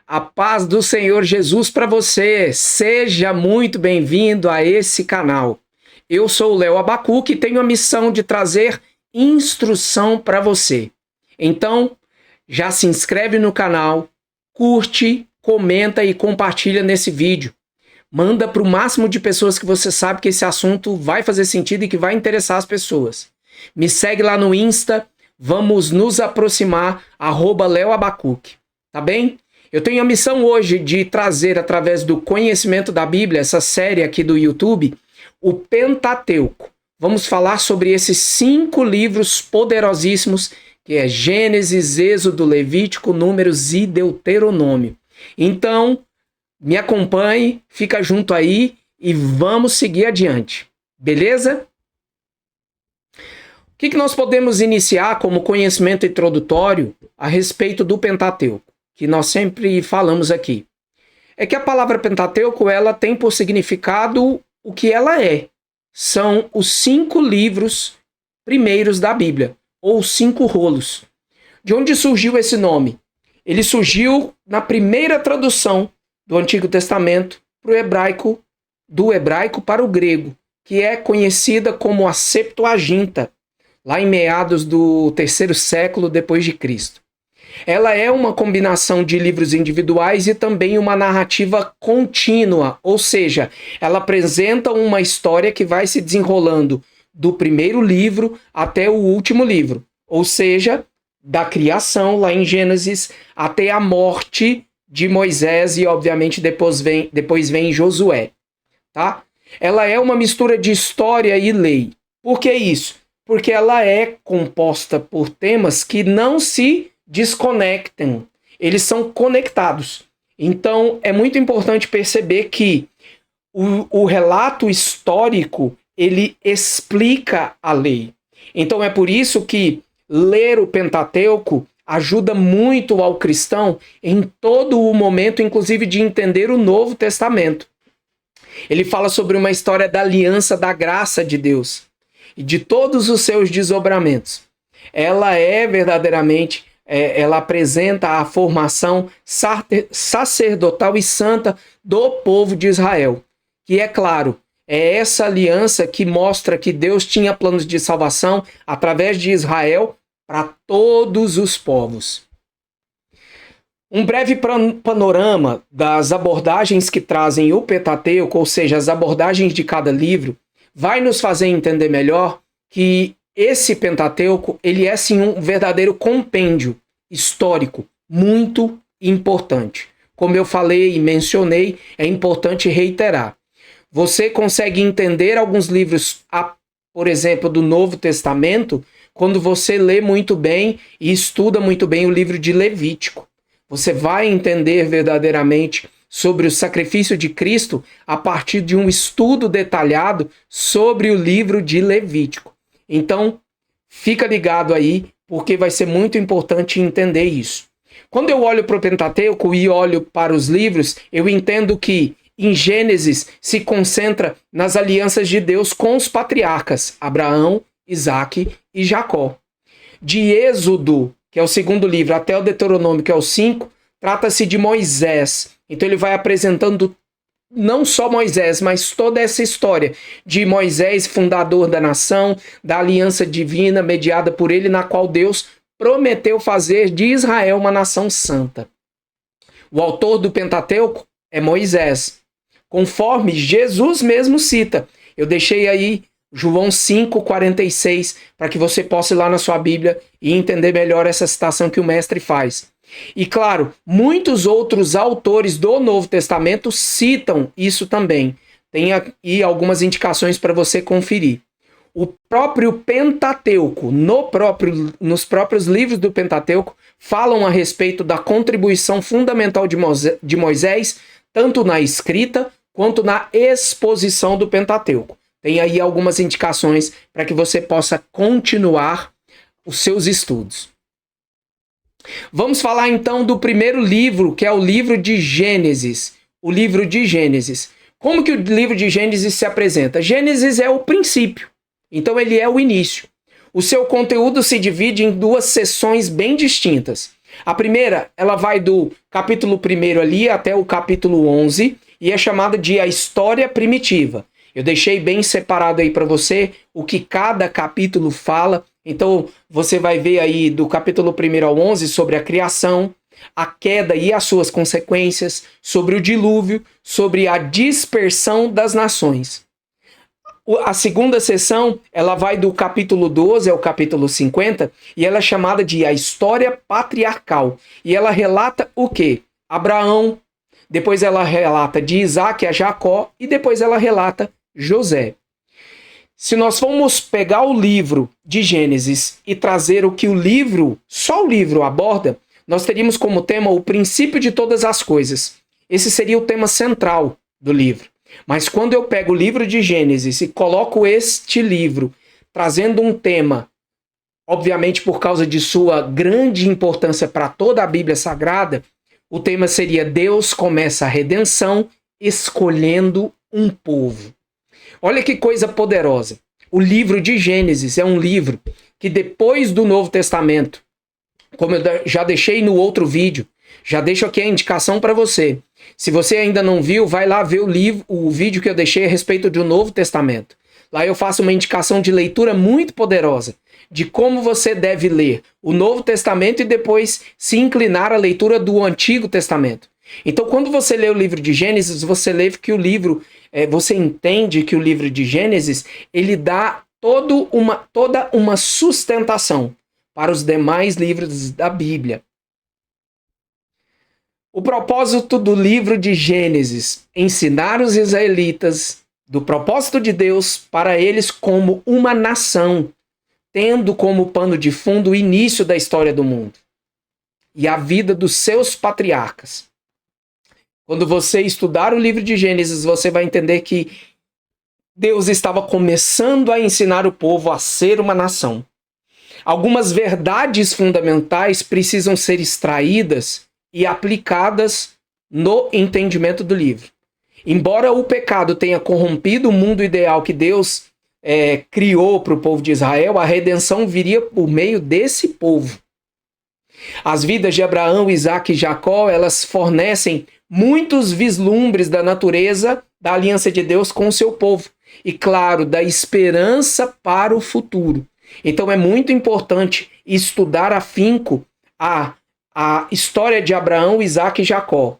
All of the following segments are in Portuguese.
A paz do Senhor Jesus para você. Seja muito bem-vindo a esse canal. Eu sou o Léo Abacuque e tenho a missão de trazer instrução para você. Então, já se inscreve no canal, curte, comenta e compartilha nesse vídeo. Manda para o máximo de pessoas que você sabe que esse assunto vai fazer sentido e que vai interessar as pessoas. Me segue lá no Insta, vamos nos aproximar, @Léo Abacuque, tá bem? Eu tenho a missão hoje de trazer, através do conhecimento da Bíblia, essa série aqui do YouTube, o Pentateuco. Vamos falar sobre esses 5 livros poderosíssimos, que é Gênesis, Êxodo, Levítico, Números e Deuteronômio. Então, me acompanhe, fica junto aí e vamos seguir adiante, beleza? O que nós podemos iniciar como conhecimento introdutório a respeito do Pentateuco, que nós sempre falamos aqui? É que a palavra Pentateuco, ela tem por significado o que ela é. São os 5 livros primeiros da Bíblia, ou 5 rolos. De onde surgiu esse nome? Ele surgiu na primeira tradução do Antigo Testamento para o hebraico, do hebraico para o grego, que é conhecida como a Septuaginta, lá em meados do 3º século depois de Cristo. Ela é uma combinação de livros individuais e também uma narrativa contínua, ou seja, ela apresenta uma história que vai se desenrolando do primeiro livro até o último livro, ou seja, da criação lá em Gênesis até a morte de Moisés e obviamente depois vem Josué, tá? Ela é uma mistura de história e lei. Por que isso? Porque ela é composta por temas que não se desconectam, eles são conectados. Então, é muito importante perceber que o relato histórico, ele explica a lei. Então, é por isso que ler o Pentateuco ajuda muito ao cristão em todo o momento, inclusive de entender o Novo Testamento. Ele fala sobre uma história da aliança da graça de Deus e de todos os seus desdobramentos. Ela é verdadeiramente, ela apresenta a formação sacerdotal e santa do povo de Israel. Que é claro, é essa aliança que mostra que Deus tinha planos de salvação através de Israel para todos os povos. Um breve panorama das abordagens que trazem o Pentateuco, ou seja, as abordagens de cada livro, vai nos fazer entender melhor que esse Pentateuco, ele é sim um verdadeiro compêndio histórico muito importante. Como eu falei e mencionei, é importante reiterar. Você consegue entender alguns livros, por exemplo, do Novo Testamento, quando você lê muito bem e estuda muito bem o livro de Levítico. Você vai entender verdadeiramente sobre o sacrifício de Cristo a partir de um estudo detalhado sobre o livro de Levítico. Então, fica ligado aí, porque vai ser muito importante entender isso. Quando eu olho para o Pentateuco e olho para os livros, eu entendo que em Gênesis se concentra nas alianças de Deus com os patriarcas, Abraão, Isaque e Jacó. De Êxodo, que é o 2º livro, até o Deuteronômio, que é o 5, trata-se de Moisés. Então ele vai apresentando não só Moisés, mas toda essa história de Moisés, fundador da nação, da aliança divina mediada por ele, na qual Deus prometeu fazer de Israel uma nação santa. O autor do Pentateuco é Moisés, conforme Jesus mesmo cita. Eu deixei aí João 5,46, para que você possa ir lá na sua Bíblia e entender melhor essa citação que o mestre faz. E claro, muitos outros autores do Novo Testamento citam isso também. Tem aí algumas indicações para você conferir. O próprio Pentateuco, nos próprios livros do Pentateuco, falam a respeito da contribuição fundamental de Moisés, tanto na escrita quanto na exposição do Pentateuco. Tem aí algumas indicações para que você possa continuar os seus estudos. Vamos falar então do primeiro livro, que é o livro de Gênesis. O livro de Gênesis. Como que o livro de Gênesis se apresenta? Gênesis é o princípio, então ele é o início. O seu conteúdo se divide em 2 seções bem distintas. A primeira, ela vai do capítulo 1 ali até o capítulo 11 e é chamada de a história primitiva. Eu deixei bem separado aí para você o que cada capítulo fala. Então, você vai ver aí do capítulo 1 ao 11 sobre a criação, a queda e as suas consequências, sobre o dilúvio, sobre a dispersão das nações. A segunda sessão, ela vai do capítulo 12 ao capítulo 50 e ela é chamada de a história patriarcal. E ela relata o quê? Abraão, depois ela relata de Isaac a Jacó e depois ela relata José. Se nós formos pegar o livro de Gênesis e trazer o que o livro, só o livro aborda, nós teríamos como tema o princípio de todas as coisas. Esse seria o tema central do livro. Mas quando eu pego o livro de Gênesis e coloco este livro trazendo um tema, obviamente por causa de sua grande importância para toda a Bíblia Sagrada, o tema seria Deus começa a redenção escolhendo um povo. Olha que coisa poderosa. O livro de Gênesis é um livro que depois do Novo Testamento, como eu já deixei no outro vídeo, já deixo aqui a indicação para você. Se você ainda não viu, vai lá ver o vídeo que eu deixei a respeito do Novo Testamento. Lá eu faço uma indicação de leitura muito poderosa de como você deve ler o Novo Testamento e depois se inclinar à leitura do Antigo Testamento. Então, quando você lê o livro de Gênesis, você lê que o livro, você entende que o livro de Gênesis, ele dá toda uma sustentação para os demais livros da Bíblia. O propósito do livro de Gênesis, ensinar os israelitas do propósito de Deus para eles como uma nação, tendo como pano de fundo o início da história do mundo e a vida dos seus patriarcas. Quando você estudar o livro de Gênesis, você vai entender que Deus estava começando a ensinar o povo a ser uma nação. Algumas verdades fundamentais precisam ser extraídas e aplicadas no entendimento do livro. Embora o pecado tenha corrompido o mundo ideal que Deus criou para o povo de Israel, a redenção viria por meio desse povo. As vidas de Abraão, Isaac e Jacó, elas fornecem muitos vislumbres da natureza da aliança de Deus com o seu povo. E, claro, da esperança para o futuro. Então é muito importante estudar afinco a história de Abraão, Isaac e Jacó.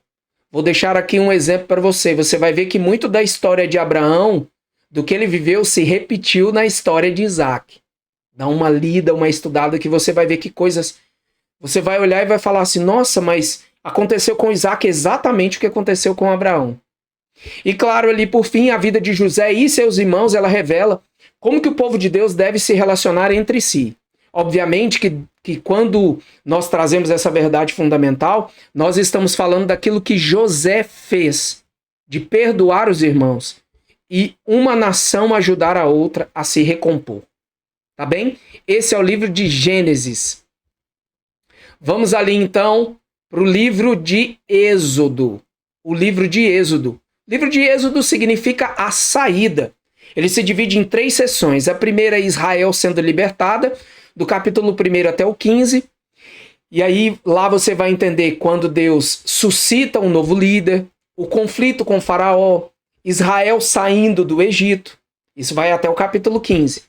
Vou deixar aqui um exemplo para você. Você vai ver que muito da história de Abraão, do que ele viveu, se repetiu na história de Isaac. Dá uma lida, uma estudada que você vai ver que coisas... Você vai olhar e vai falar assim, nossa, mas aconteceu com Isaac exatamente o que aconteceu com Abraão. E claro, ali por fim, a vida de José e seus irmãos, ela revela como que o povo de Deus deve se relacionar entre si. Obviamente que quando nós trazemos essa verdade fundamental, nós estamos falando daquilo que José fez, de perdoar os irmãos e uma nação ajudar a outra a se recompor. Tá bem? Esse é o livro de Gênesis. Vamos ali então para o livro de Êxodo. O livro de Êxodo. O livro de Êxodo significa a saída. Ele se divide em 3 seções. A primeira é Israel sendo libertada, do capítulo 1 até o 15. E aí lá você vai entender quando Deus suscita um novo líder, o conflito com Faraó, Israel saindo do Egito. Isso vai até o capítulo 15.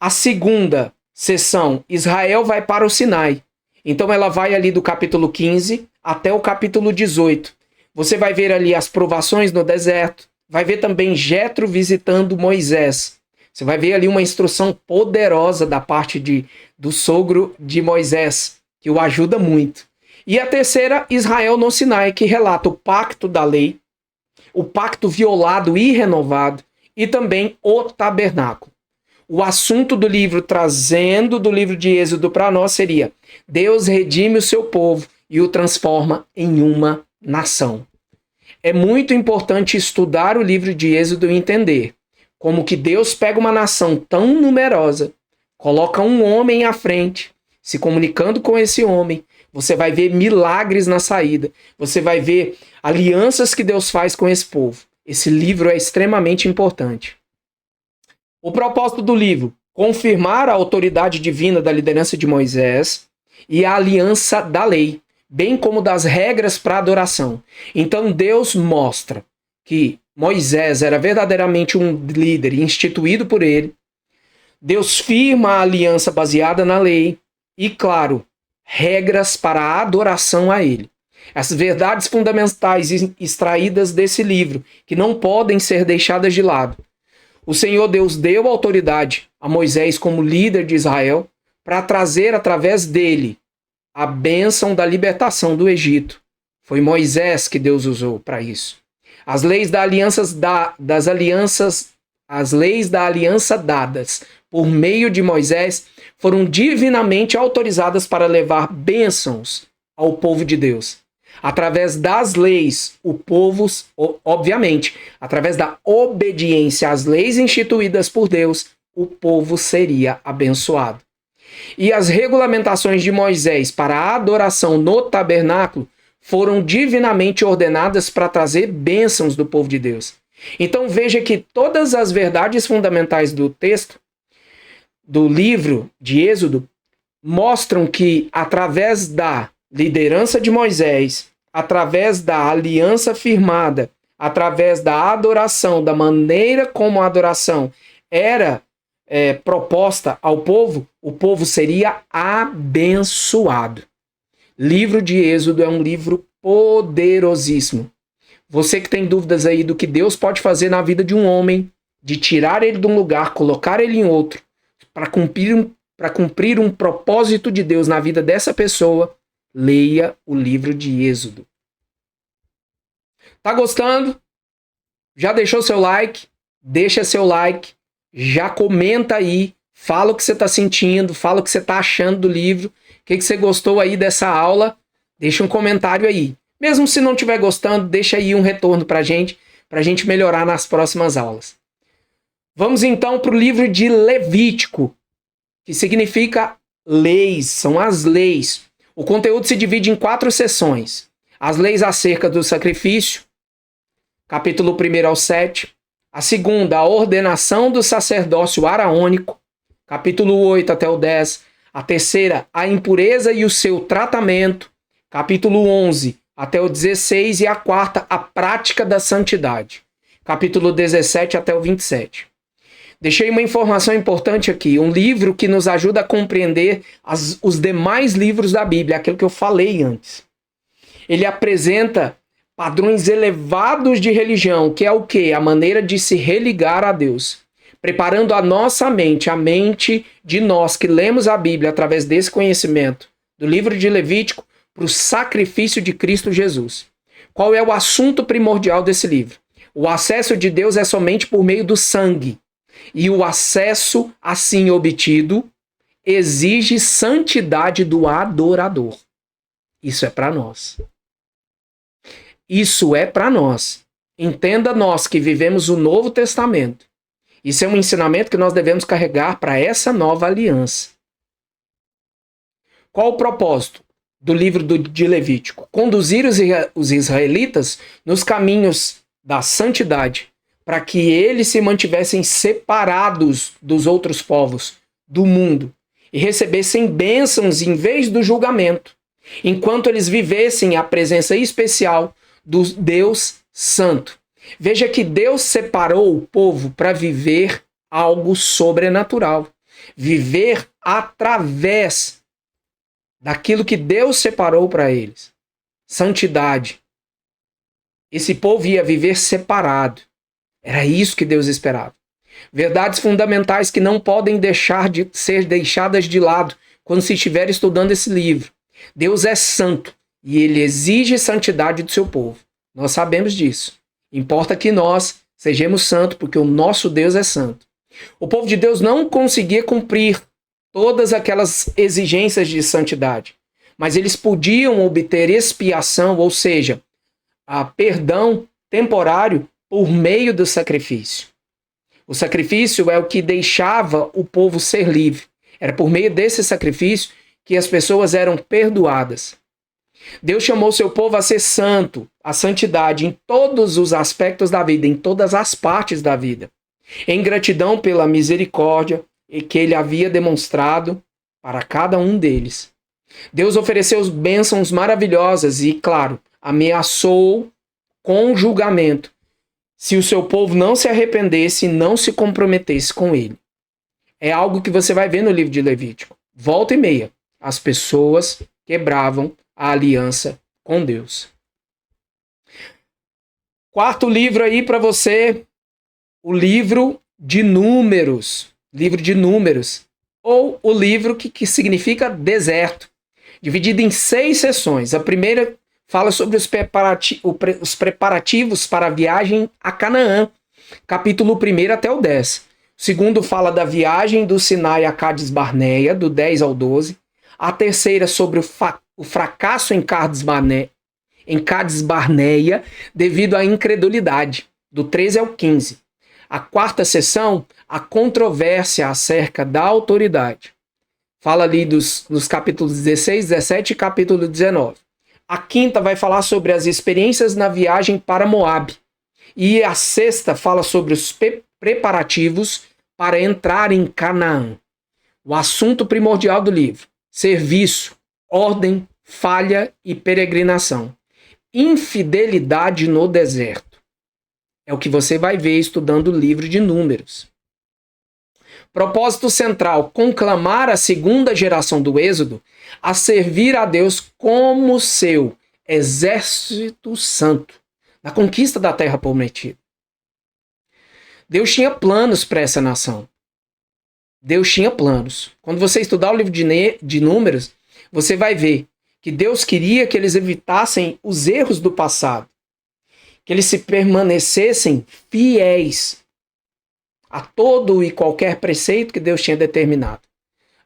A segunda seção, Israel vai para o Sinai. Então ela vai ali do capítulo 15 até o capítulo 18. Você vai ver ali as provações no deserto. Vai ver também Jetro visitando Moisés. Você vai ver ali uma instrução poderosa da parte do sogro de Moisés, que o ajuda muito. E a terceira, Israel no Sinai, que relata o pacto da lei, o pacto violado e renovado, e também o tabernáculo. O assunto do livro, trazendo do livro de Êxodo para nós, seria: Deus redime o seu povo e o transforma em uma nação. É muito importante estudar o livro de Êxodo e entender como que Deus pega uma nação tão numerosa, coloca um homem à frente, se comunicando com esse homem. Você vai ver milagres na saída. Você vai ver alianças que Deus faz com esse povo. Esse livro é extremamente importante. O propósito do livro: confirmar a autoridade divina da liderança de Moisés e a aliança da lei. bem como das regras para adoração. Então Deus mostra que Moisés era verdadeiramente um líder instituído por ele. Deus firma a aliança baseada na lei e, claro, regras para a adoração a ele. As verdades fundamentais extraídas desse livro, que não podem ser deixadas de lado. O Senhor Deus deu autoridade a Moisés como líder de Israel para trazer através dele a bênção da libertação do Egito. Foi Moisés que Deus usou para isso. As leis da as leis da aliança dadas por meio de Moisés foram divinamente autorizadas para levar bênçãos ao povo de Deus. Através das leis, o povo, obviamente, através da obediência às leis instituídas por Deus, o povo seria abençoado. E as regulamentações de Moisés para a adoração no tabernáculo foram divinamente ordenadas para trazer bênçãos do povo de Deus. Então veja que todas as verdades fundamentais do texto, do livro de Êxodo, mostram que através da liderança de Moisés, através da aliança firmada, através da adoração, da maneira como a adoração era proposta ao povo, o povo seria abençoado. Livro de Êxodo é um livro poderosíssimo. Você que tem dúvidas aí do que Deus pode fazer na vida de um homem, de tirar ele de um lugar, colocar ele em outro, para cumprir um propósito de Deus na vida dessa pessoa, leia o livro de Êxodo. Tá gostando? Já deixou seu like? Deixa seu like. Já comenta aí. Fala o que você está sentindo. Fala o que você está achando do livro. O que você gostou aí dessa aula. Deixa um comentário aí. Mesmo se não estiver gostando, deixa aí um retorno para a gente melhorar nas próximas aulas. Vamos então para o livro de Levítico, que significa leis. São as leis. O conteúdo se divide em 4 seções. As leis acerca do sacrifício, capítulo 1 ao 7. A segunda, a ordenação do sacerdócio araônico, capítulo 8 até o 10. A terceira, a impureza e o seu tratamento, capítulo 11 até o 16. E a quarta, a prática da santidade, capítulo 17 até o 27. Deixei uma informação importante aqui, um livro que nos ajuda a compreender os demais livros da Bíblia, aquilo que eu falei antes. Ele apresenta padrões elevados de religião, que é o quê? A maneira de se religar a Deus. Preparando a nossa mente, a mente de nós que lemos a Bíblia através desse conhecimento do livro de Levítico, para o sacrifício de Cristo Jesus. Qual é o assunto primordial desse livro? O acesso de Deus é somente por meio do sangue. E o acesso assim obtido exige santidade do adorador. Isso é para nós. Isso é para nós. Entenda nós que vivemos o Novo Testamento. Isso é um ensinamento que nós devemos carregar para essa nova aliança. Qual o propósito do livro de Levítico? Conduzir os israelitas nos caminhos da santidade, para que eles se mantivessem separados dos outros povos, do mundo, e recebessem bênçãos em vez do julgamento, enquanto eles vivessem a presença especial do Deus Santo. Veja que Deus separou o povo para viver algo sobrenatural. Viver através daquilo que Deus separou para eles. Santidade. Esse povo ia viver separado. Era isso que Deus esperava. Verdades fundamentais que não podem deixar de ser deixadas de lado quando se estiver estudando esse livro. Deus é santo e ele exige santidade do seu povo. Nós sabemos disso. Importa que nós sejamos santos, porque o nosso Deus é santo. O povo de Deus não conseguia cumprir todas aquelas exigências de santidade, mas eles podiam obter expiação, ou seja, a perdão temporário por meio do sacrifício. O sacrifício é o que deixava o povo ser livre. Era por meio desse sacrifício que as pessoas eram perdoadas. Deus chamou seu povo a ser santo, a santidade em todos os aspectos da vida, em todas as partes da vida. Em gratidão pela misericórdia que ele havia demonstrado para cada um deles. Deus ofereceu bênçãos maravilhosas e, claro, ameaçou com julgamento se o seu povo não se arrependesse e não se comprometesse com ele. É algo que você vai ver no livro de Levítico. Volta e meia, as pessoas quebravam a aliança com Deus. Quarto livro aí para você, o livro de Números. Livro de Números. Ou o livro que significa deserto. Dividido em 6 sessões. A primeira fala sobre os preparativos para a viagem a Canaã. Capítulo 1 até o 10. O segundo fala da viagem do Sinai a Cades Barneia, do 10 ao 12. A terceira sobre o fracasso em Cades Barneia devido à incredulidade, do 13 ao 15. A quarta sessão, a controvérsia acerca da autoridade. Fala ali nos capítulos 16, 17 e capítulo 19. A quinta vai falar sobre as experiências na viagem para Moabe. E a sexta fala sobre os preparativos para entrar em Canaã. O assunto primordial do livro: serviço, ordem, falha e peregrinação. Infidelidade no deserto. É o que você vai ver estudando o livro de Números. Propósito central: conclamar a segunda geração do Êxodo a servir a Deus como seu exército santo na conquista da terra prometida. Deus tinha planos para essa nação. Deus tinha planos. Quando você estudar o livro de Números, você vai ver que Deus queria que eles evitassem os erros do passado, que eles se permanecessem fiéis a todo e qualquer preceito que Deus tinha determinado.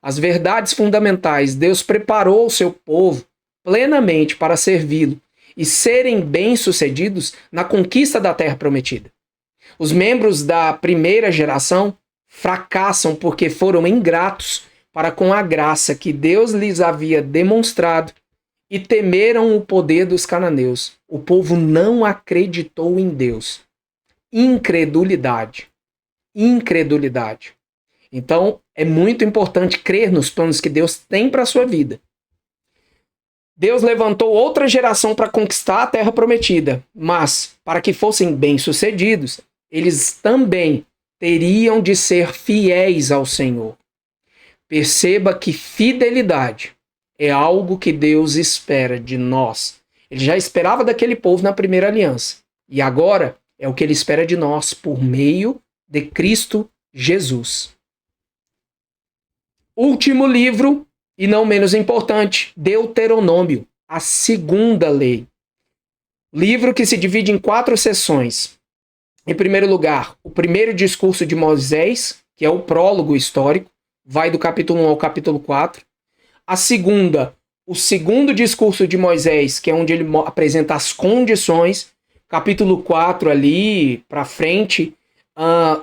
As verdades fundamentais, Deus preparou o seu povo plenamente para servi-lo e serem bem-sucedidos na conquista da terra prometida. Os membros da primeira geração fracassam porque foram ingratos para com a graça que Deus lhes havia demonstrado e temeram o poder dos cananeus. O povo não acreditou em Deus. Incredulidade. Incredulidade. Então, é muito importante crer nos planos que Deus tem para a sua vida. Deus levantou outra geração para conquistar a terra prometida, mas, para que fossem bem-sucedidos, eles também teriam de ser fiéis ao Senhor. Perceba que fidelidade é algo que Deus espera de nós. Ele já esperava daquele povo na primeira aliança. E agora é o que ele espera de nós por meio de Cristo Jesus. Último livro, e não menos importante, Deuteronômio, a segunda lei. Livro que se divide em 4 sessões. Em primeiro lugar, o primeiro discurso de Moisés, que é o prólogo histórico, vai do capítulo 1 ao capítulo 4. A segunda, o segundo discurso de Moisés, que é onde ele apresenta as condições, capítulo 4 ali para frente,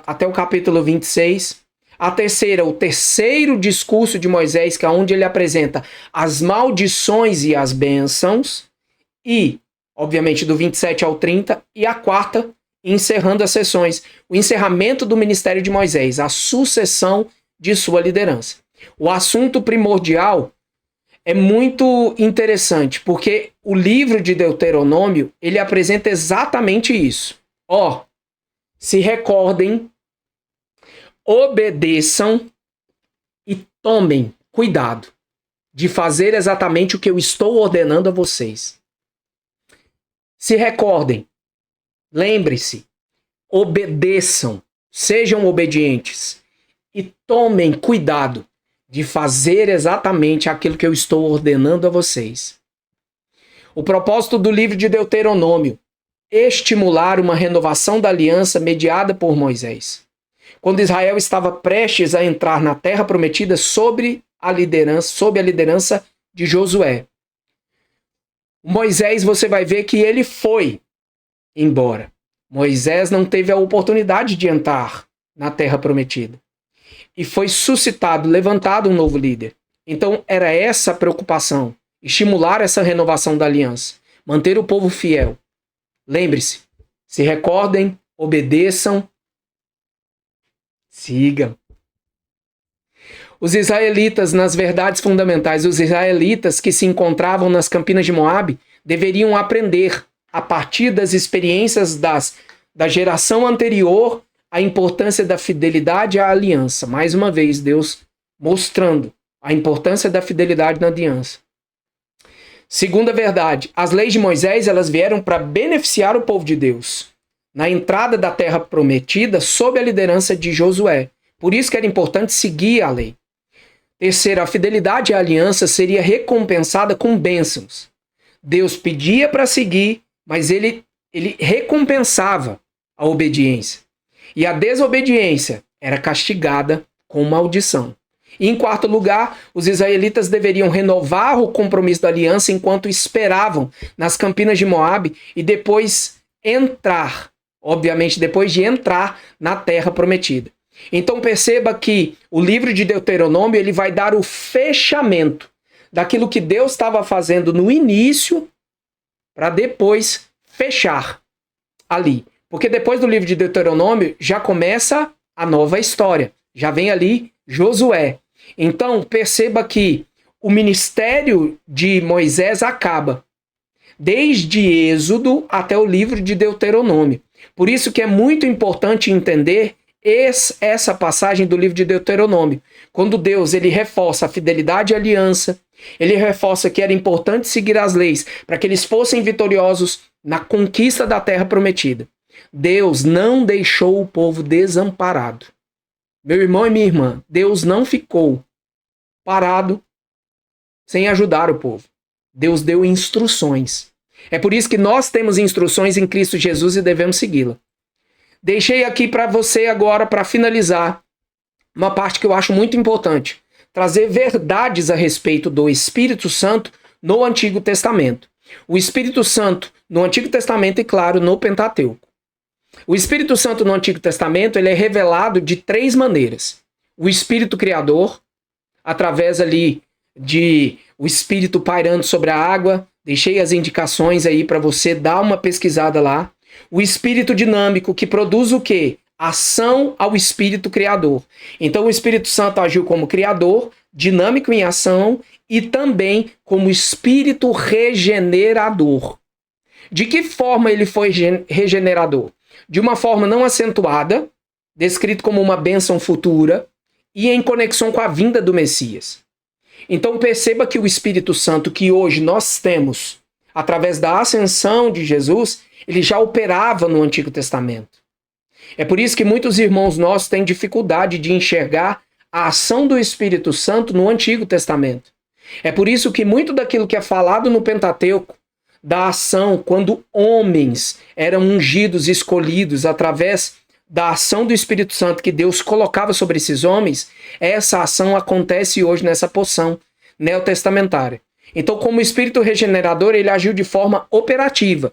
até o capítulo 26. A terceira, o terceiro discurso de Moisés, que é onde ele apresenta as maldições e as bênçãos. E, obviamente, do 27 ao 30. E a quarta, encerrando as sessões, o encerramento do ministério de Moisés, a sucessão de sua liderança. O assunto primordial é muito interessante, porque o livro de Deuteronômio, ele apresenta exatamente isso. Se recordem, obedeçam e tomem cuidado de fazer exatamente o que eu estou ordenando a vocês. Se recordem, lembre-se, obedeçam, sejam obedientes e tomem cuidado de fazer exatamente aquilo que eu estou ordenando a vocês. O propósito do livro de Deuteronômio: estimular uma renovação da aliança mediada por Moisés. Quando Israel estava prestes a entrar na terra prometida sob a liderança de Josué. Moisés, você vai ver que ele foi embora. Moisés não teve a oportunidade de entrar na terra prometida. E foi suscitado, levantado um novo líder. Então era essa a preocupação, estimular essa renovação da aliança, manter o povo fiel. Lembre-se, se recordem, obedeçam, sigam. Os israelitas, nas verdades fundamentais, os israelitas que se encontravam nas campinas de Moabe, deveriam aprender, a partir das experiências da geração anterior, a importância da fidelidade à aliança. Mais uma vez, Deus mostrando a importância da fidelidade na aliança. Segunda verdade, as leis de Moisés, elas vieram para beneficiar o povo de Deus na entrada da terra prometida sob a liderança de Josué. Por isso que era importante seguir a lei. Terceiro, a fidelidade à aliança seria recompensada com bênçãos. Deus pedia para seguir, mas ele recompensava a obediência. E a desobediência era castigada com maldição. E em quarto lugar, os israelitas deveriam renovar o compromisso da aliança enquanto esperavam nas campinas de Moabe e depois entrar, obviamente depois de entrar na terra prometida. Então perceba que o livro de Deuteronômio ele vai dar o fechamento daquilo que Deus estava fazendo no início para depois fechar ali. Porque depois do livro de Deuteronômio já começa a nova história. Já vem ali Josué. Então perceba que o ministério de Moisés acaba desde Êxodo até o livro de Deuteronômio. Por isso que é muito importante entender essa passagem do livro de Deuteronômio. Quando Deus ele reforça a fidelidade à aliança, ele reforça que era importante seguir as leis para que eles fossem vitoriosos na conquista da terra prometida. Deus não deixou o povo desamparado. Meu irmão e minha irmã, Deus não ficou parado sem ajudar o povo. Deus deu instruções. É por isso que nós temos instruções em Cristo Jesus e devemos segui-la. Deixei aqui para você agora, para finalizar, uma parte que eu acho muito importante. Trazer verdades a respeito do Espírito Santo no Antigo Testamento. O Espírito Santo no Antigo Testamento e, claro, no Pentateuco. O Espírito Santo no Antigo Testamento ele é revelado de três maneiras. O Espírito Criador, através ali de o Espírito pairando sobre a água. Deixei as indicações aí para você dar uma pesquisada lá. O Espírito Dinâmico, que produz o quê? Ação ao Espírito Criador. Então o Espírito Santo agiu como Criador, dinâmico em ação e também como Espírito regenerador. De que forma ele foi regenerador? De uma forma não acentuada, descrito como uma bênção futura e em conexão com a vinda do Messias. Então perceba que o Espírito Santo que hoje nós temos, através da ascensão de Jesus, ele já operava no Antigo Testamento. É por isso que muitos irmãos nossos têm dificuldade de enxergar a ação do Espírito Santo no Antigo Testamento. É por isso que muito daquilo que é falado no Pentateuco, da ação, quando homens eram ungidos, escolhidos através da ação do Espírito Santo que Deus colocava sobre esses homens, essa ação acontece hoje nessa porção neotestamentária. Então, como Espírito regenerador, ele agiu de forma operativa.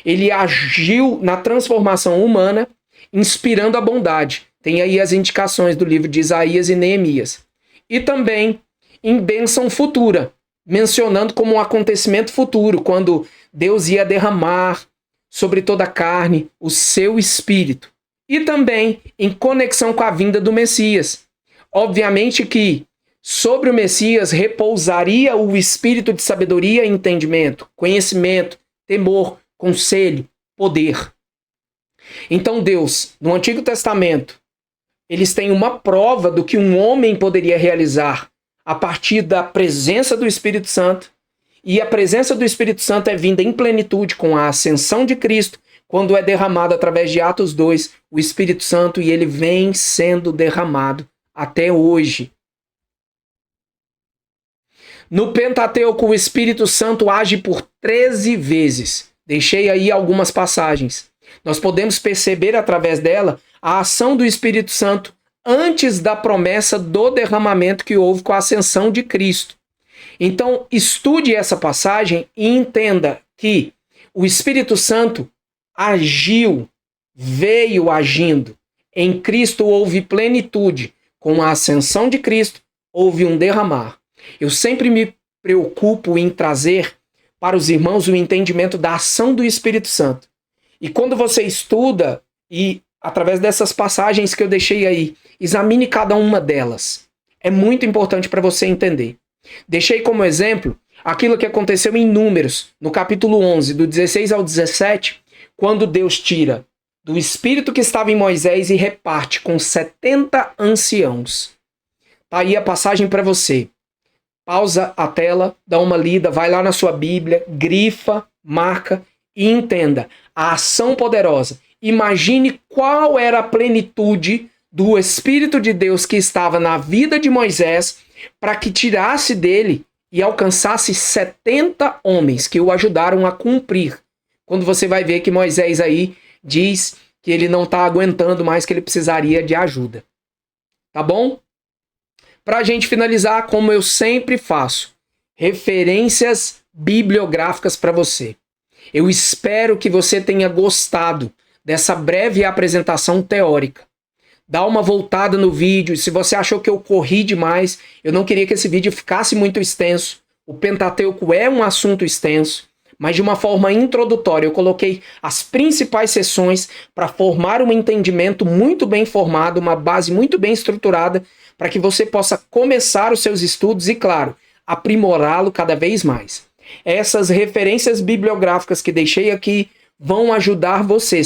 Ele agiu na transformação humana, inspirando a bondade. Tem aí as indicações do livro de Isaías e Neemias. E também em bênção futura, mencionando como um acontecimento futuro, quando Deus ia derramar sobre toda a carne o seu Espírito. E também em conexão com a vinda do Messias. Obviamente que sobre o Messias repousaria o espírito de sabedoria e entendimento, conhecimento, temor, conselho, poder. Então Deus, no Antigo Testamento, eles têm uma prova do que um homem poderia realizar a partir da presença do Espírito Santo. E a presença do Espírito Santo é vinda em plenitude com a ascensão de Cristo, quando é derramado através de Atos 2, o Espírito Santo, e ele vem sendo derramado até hoje. No Pentateuco, o Espírito Santo age por 13 vezes. Deixei aí algumas passagens. Nós podemos perceber através dela a ação do Espírito Santo antes da promessa do derramamento que houve com a ascensão de Cristo. Então, estude essa passagem e entenda que o Espírito Santo agiu, veio agindo. Em Cristo houve plenitude. Com a ascensão de Cristo, houve um derramar. Eu sempre me preocupo em trazer para os irmãos o entendimento da ação do Espírito Santo. E quando você estuda, e através dessas passagens que eu deixei aí, examine cada uma delas. É muito importante para você entender. Deixei como exemplo aquilo que aconteceu em Números, no capítulo 11, do 16 ao 17, quando Deus tira do espírito que estava em Moisés e reparte com 70 anciãos. Tá aí a passagem para você. Pausa a tela, dá uma lida, vai lá na sua Bíblia, grifa, marca e entenda a ação poderosa. Imagine qual era a plenitude do Espírito de Deus que estava na vida de Moisés para que tirasse dele e alcançasse 70 homens que o ajudaram a cumprir. Quando você vai ver que Moisés aí diz que ele não está aguentando mais, que ele precisaria de ajuda. Tá bom? Para a gente finalizar, como eu sempre faço, referências bibliográficas para você. Eu espero que você tenha gostado dessa breve apresentação teórica. Dá uma voltada no vídeo. Se você achou que eu corri demais, eu não queria que esse vídeo ficasse muito extenso. O Pentateuco é um assunto extenso, mas de uma forma introdutória. Eu coloquei as principais seções para formar um entendimento muito bem formado, uma base muito bem estruturada, para que você possa começar os seus estudos e, claro, aprimorá-lo cada vez mais. Essas referências bibliográficas que deixei aqui vão ajudar você.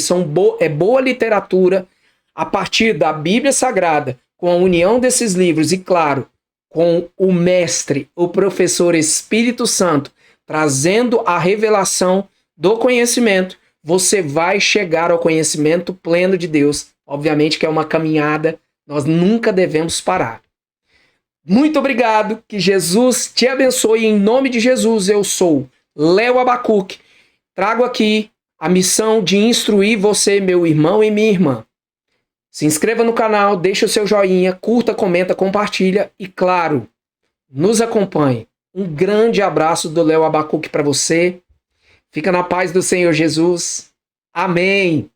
É boa literatura a partir da Bíblia Sagrada, com a união desses livros e, claro, com o mestre, o professor Espírito Santo, trazendo a revelação do conhecimento, você vai chegar ao conhecimento pleno de Deus. Obviamente que é uma caminhada, nós nunca devemos parar. Muito obrigado, que Jesus te abençoe. Em nome de Jesus, eu sou Léo Abacuque. Trago aqui a missão de instruir você, meu irmão e minha irmã. Se inscreva no canal, deixe o seu joinha, curta, comenta, compartilha e, claro, nos acompanhe. Um grande abraço do Léo Abacuque para você. Fica na paz do Senhor Jesus. Amém.